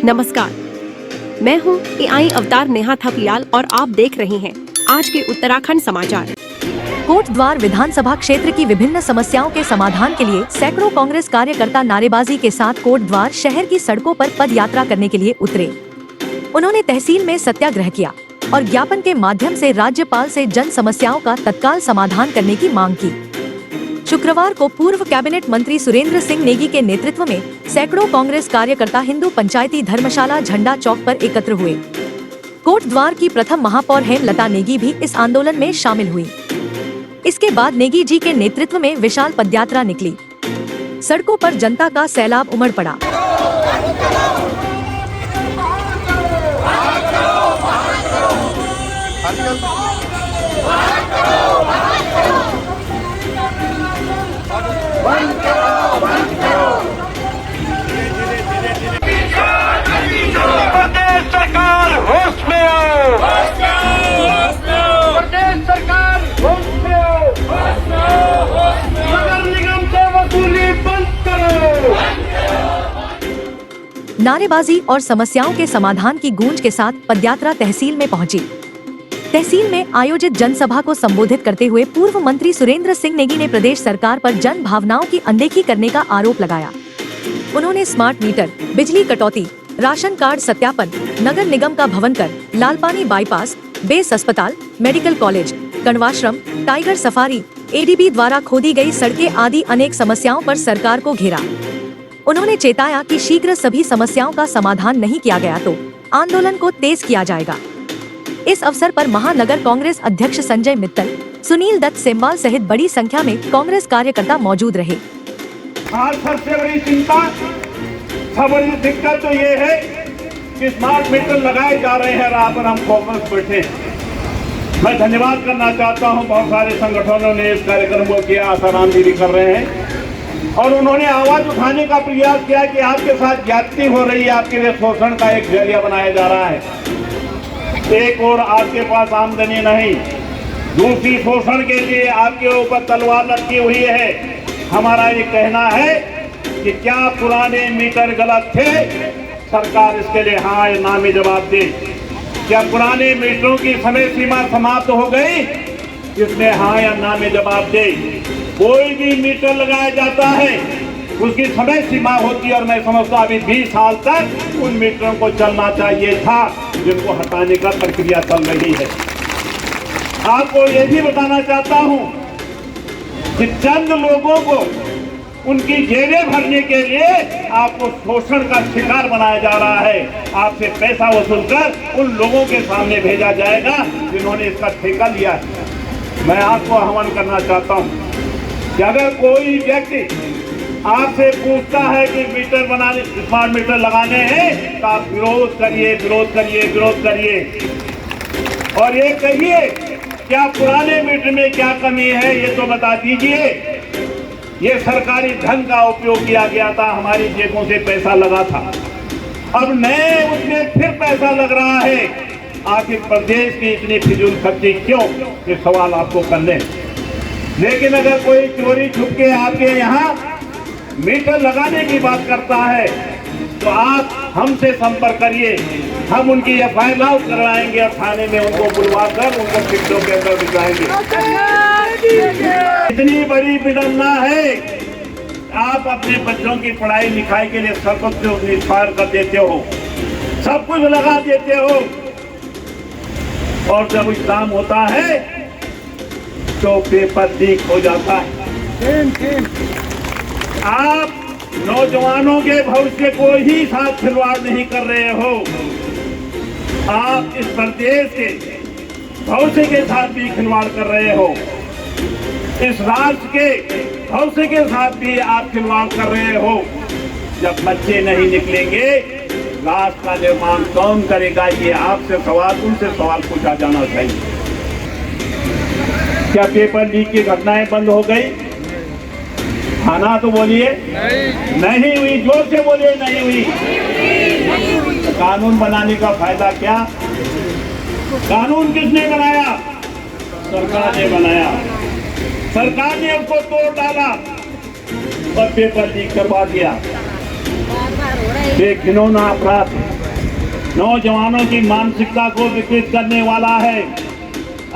नमस्कार, मैं हूँ AI अवतार नेहा थपलियाल और आप देख रहे हैं आज के उत्तराखंड समाचार। कोटद्वार विधानसभा क्षेत्र की विभिन्न समस्याओं के समाधान के लिए सैकड़ों कांग्रेस कार्यकर्ता नारेबाजी के साथ कोटद्वार शहर की सड़कों पर पद यात्रा करने के लिए उतरे। उन्होंने तहसील में सत्याग्रह किया और ज्ञापन के माध्यम से राज्यपाल से जन समस्याओं का तत्काल समाधान करने की मांग की। शुक्रवार को पूर्व कैबिनेट मंत्री सुरेंद्र सिंह नेगी के नेतृत्व में सैकड़ों कांग्रेस कार्यकर्ता हिंदू पंचायती धर्मशाला झंडा चौक पर एकत्र हुए। कोटद्वार की प्रथम महापौर हेमलता नेगी भी इस आंदोलन में शामिल हुई। इसके बाद नेगी जी के नेतृत्व में विशाल पदयात्रा निकली। सड़कों पर जनता का सैलाब उमड़ पड़ा। प्रदेश सरकार होश में आओ, प्रदेश सरकार होश में आओ, नगर निगम से वसूली बंद करो। नारेबाजी और समस्याओं के समाधान की गूंज के साथ पदयात्रा तहसील में पहुंची। तहसील में आयोजित जनसभा को संबोधित करते हुए पूर्व मंत्री सुरेंद्र सिंह नेगी ने प्रदेश सरकार पर जन भावनाओं की अनदेखी करने का आरोप लगाया। उन्होंने स्मार्ट मीटर, बिजली कटौती, राशन कार्ड सत्यापन, नगर निगम का भवन कर, लालपानी बाईपास, बेस अस्पताल, medical college, Kanvashram, tiger safari, ADB द्वारा खोदी गई सड़कें आदि अनेक समस्याओं पर सरकार को घेरा। उन्होंने चेताया कि शीघ्र सभी समस्याओं का समाधान नहीं किया गया तो आंदोलन को तेज किया जाएगा। इस अवसर पर महानगर कांग्रेस अध्यक्ष संजय मित्तल, सुनील दत्त सेमवाल सहित बड़ी संख्या में कांग्रेस कार्यकर्ता मौजूद रहे। आज सबसे बड़ी चिंता, सबसे बड़ी दिक्कत तो ये है कि स्मार्ट मीटर लगाए जा रहे हैं, रात भर हम कांग्रेस बैठे। मैं धन्यवाद करना चाहता हूं, बहुत सारे संगठनों ने इस कार्यक्रम को किया, आसाराम भी कर रहे हैं और उन्होंने आवाज उठाने का प्रयास किया कि आपके साथ ज्यादती हो रही है, आपके लिए शोषण का एक जरिया बनाया जा रहा है। एक और आपके पास आमदनी नहीं, दूसरी शोषण के लिए आपके ऊपर तलवार लटकी हुई है। हमारा ये कहना है कि क्या पुराने मीटर गलत थे? सरकार इसके लिए हाँ या ना में जवाब दे। क्या पुराने मीटरों की समय सीमा समाप्त हो गई? इसमें हाँ या ना में जवाब दे। कोई भी मीटर लगाया जाता है उसकी समय सीमा होती है और मैं समझता हूँ अभी 20 साल तक उन मीटरों को चलना चाहिए था, जिनको हटाने का प्रक्रिया चल रही है। आपको ये भी बताना चाहता हूँ कि चंद लोगों को उनकी जेबें भरने के लिए आपको शोषण का शिकार बनाया जा रहा है। आपसे पैसा वसूल कर उन लोगों के सामने भेजा जाएगा जिन्होंने इसका ठेका लिया है। मैं आपको आह्वान करना चाहता हूँ कि अगर कोई व्यक्ति आपसे पूछता है कि मीटर बनाने, स्मार्ट मीटर लगाने हैं, तो आप विरोध करिए, विरोध करिए, विरोध करिए और ये कहिए क्या पुराने मीटर में क्या कमी है ये तो बता दीजिए। ये सरकारी धन का उपयोग किया गया था, हमारी जेबों से पैसा लगा था, अब नए उसमें फिर पैसा लग रहा है। आखिर प्रदेश की इतनी फिजूल खर्ची क्यों? ये सवाल आपको करने। लेकिन अगर कोई चोरी छुप के आपके यहाँ मीटर लगाने की बात करता है तो आप हमसे संपर्क करिए, हम उनकी FIR करवाएंगे और थाने में उनको बुलवा कर उनको पिंडों के अंदर बिठाएंगे। इतनी बड़ी विडंबना है, आप अपने बच्चों की पढ़ाई लिखाई के लिए सब कुछ निष्फार कर देते हो, सब कुछ लगा देते हो और जब काम होता है तो पेपर लीक हो जाता है। आप नौजवानों के भविष्य को ही साथ खिलवाड़ नहीं कर रहे हो, आप इस प्रदेश के भविष्य के साथ भी खिलवाड़ कर रहे हो, इस राष्ट्र के भविष्य के साथ भी आप खिलवाड़ कर रहे हो। जब बच्चे नहीं निकलेंगे राष्ट्र का निर्माण कौन करेगा? ये आपसे सवाल, उनसे सवाल पूछा जाना चाहिए। क्या पेपर लीक की घटनाएं बंद हो गई? खाना तो बोलिए नहीं हुई, जोर से बोलिए नहीं हुई। कानून बनाने का फायदा क्या? कानून किसने बनाया? सरकार ने बनाया। सरकार ने उसको तोड़ डाला और पेपर लीक करवा दिया। एक घिनौना अपराध नौजवानों की मानसिकता को विकसित करने वाला है।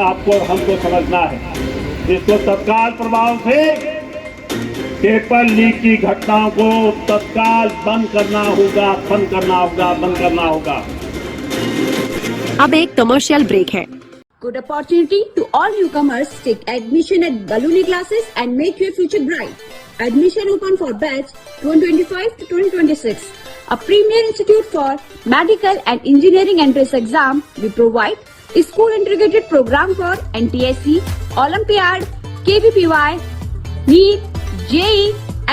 आपको हमको समझना है, इसको तत्काल प्रभाव से पेपर लीक की घटनाओं को तत्काल बंद करना होगा। अब एक कमर्शियल ब्रेक है। Good opportunity to all newcomers. Take admission at Baluni classes and make your future bright. Admission open for batch 2025 to 2026. A premier institute for medical and engineering entrance exam. We provide a school integrated program for NTSC, Olympiad, KVPY, NEET, JEE,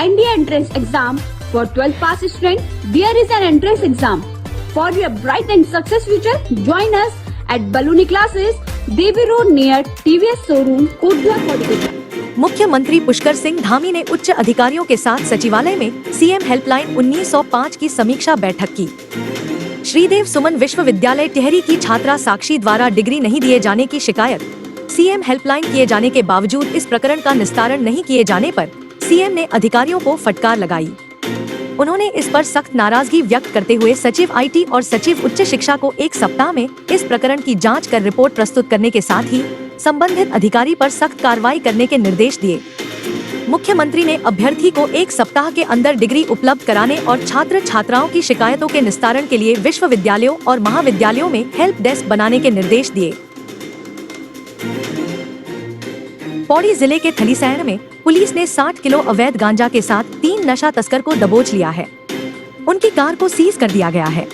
NDA entrance exam for 12th pass student. There is an entrance exam. For your bright and success future, join us at Baluni classes, Devi Road near TVS showroom, Kodwa 42। मुख्यमंत्री पुष्कर सिंह धामी ने उच्च अधिकारियों के साथ सचिवालय में CM helpline 1905 की समीक्षा बैठक की। श्रीदेव सुमन विश्वविद्यालय टिहरी की छात्रा साक्षी द्वारा डिग्री नहीं दिए जाने की शिकायत। सीएम हेल्पलाइन किए जाने के बावजूद इस प्रकरण का निस्तारण नहीं किए जाने पर सीएम ने अधिकारियों को फटकार लगाई। उन्होंने इस पर सख्त नाराजगी व्यक्त करते हुए सचिव आईटी और सचिव उच्च शिक्षा को 1 सप्ताह में इस प्रकरण की जांच कर रिपोर्ट प्रस्तुत करने के साथ ही संबंधित अधिकारी पर सख्त कार्रवाई करने के निर्देश दिए। मुख्यमंत्री ने अभ्यर्थी को 1 सप्ताह के अंदर डिग्री उपलब्ध कराने और छात्र छात्राओं की शिकायतों के निस्तारण के लिए विश्वविद्यालयों और महाविद्यालयों में हेल्प डेस्क बनाने के निर्देश दिए। पौड़ी जिले के थलीसैंण में पुलिस ने 60 किलो अवैध गांजा के साथ 3 नशा तस्कर को दबोच लिया है। उनकी कार को सीज कर दिया गया है।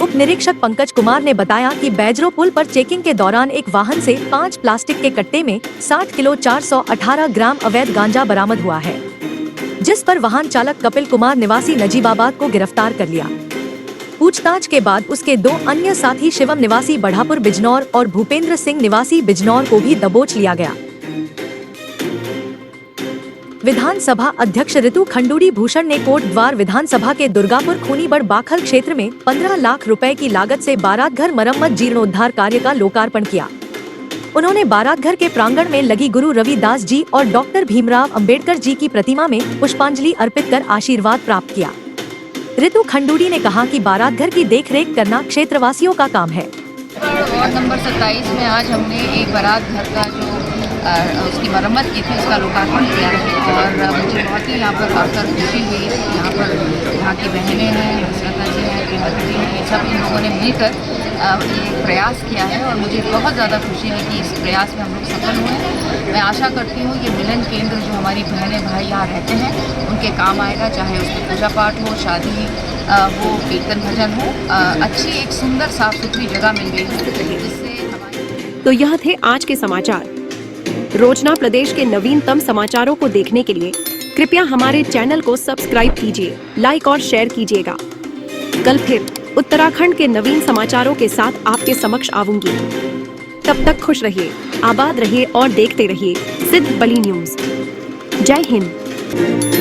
उप निरीक्षक पंकज कुमार ने बताया कि बैजरो पुल पर चेकिंग के दौरान एक वाहन से 5 प्लास्टिक के कट्टे में 60 किलो 418 ग्राम अवैध गांजा बरामद हुआ है, जिस पर वाहन चालक कपिल कुमार निवासी नजीबाबाद को गिरफ्तार कर लिया। पूछताछ के बाद उसके 2 अन्य साथी शिवम निवासी बढ़ापुर बिजनौर और भूपेंद्र सिंह निवासी बिजनौर को भी दबोच लिया गया। विधानसभा अध्यक्ष ऋतु खंडूड़ी भूषण ने कोट द्वार विधानसभा के दुर्गापुर खूनीबड़ बाखल क्षेत्र में 15 लाख रुपए की लागत से बारात घर मरम्मत जीर्णोद्धार कार्य का लोकार्पण किया। उन्होंने बारात घर के प्रांगण में लगी गुरु रविदास जी और डॉक्टर भीमराव अंबेडकर जी की प्रतिमा में पुष्पांजलि अर्पित कर आशीर्वाद प्राप्त किया। ऋतु खंडूड़ी ने कहा कि बारात घर की देखरेख करना क्षेत्रवासियों का काम है। वार्ड नंबर 27 में आज हमने एक बारात घर का जो उसकी मरम्मत की थी उसका लोकार्पण किया है और मुझे बहुत ही यहाँ पर आकर खुशी हुई है। यहाँ की बहनें हैं, हसरता जी हैं, कीमत जी हैं, ये सब इन लोगों ने मिलकर ये प्रयास किया है और मुझे बहुत ज़्यादा खुशी है कि इस प्रयास में हम लोग सफल हुए। मैं आशा करती हूँ ये मिलन केंद्र जो हमारी बहनें भाई यहाँ रहते हैं उनके काम आएगा, चाहे उसमें पूजा पाठ हो, शादी हो, कीर्तन भजन हो। अच्छी एक सुंदर साफ सुथरी जगह मिल गई है जिससे हमारी। तो यह थे आज के समाचार। रोजना प्रदेश के नवीनतम समाचारों को देखने के लिए कृपया हमारे चैनल को सब्सक्राइब कीजिए, लाइक और शेयर कीजिएगा। कल फिर उत्तराखंड के नवीन समाचारों के साथ आपके समक्ष आऊंगी। तब तक खुश रहिए, आबाद रहिए और देखते रहिए सिद्ध बली न्यूज। जय हिंद।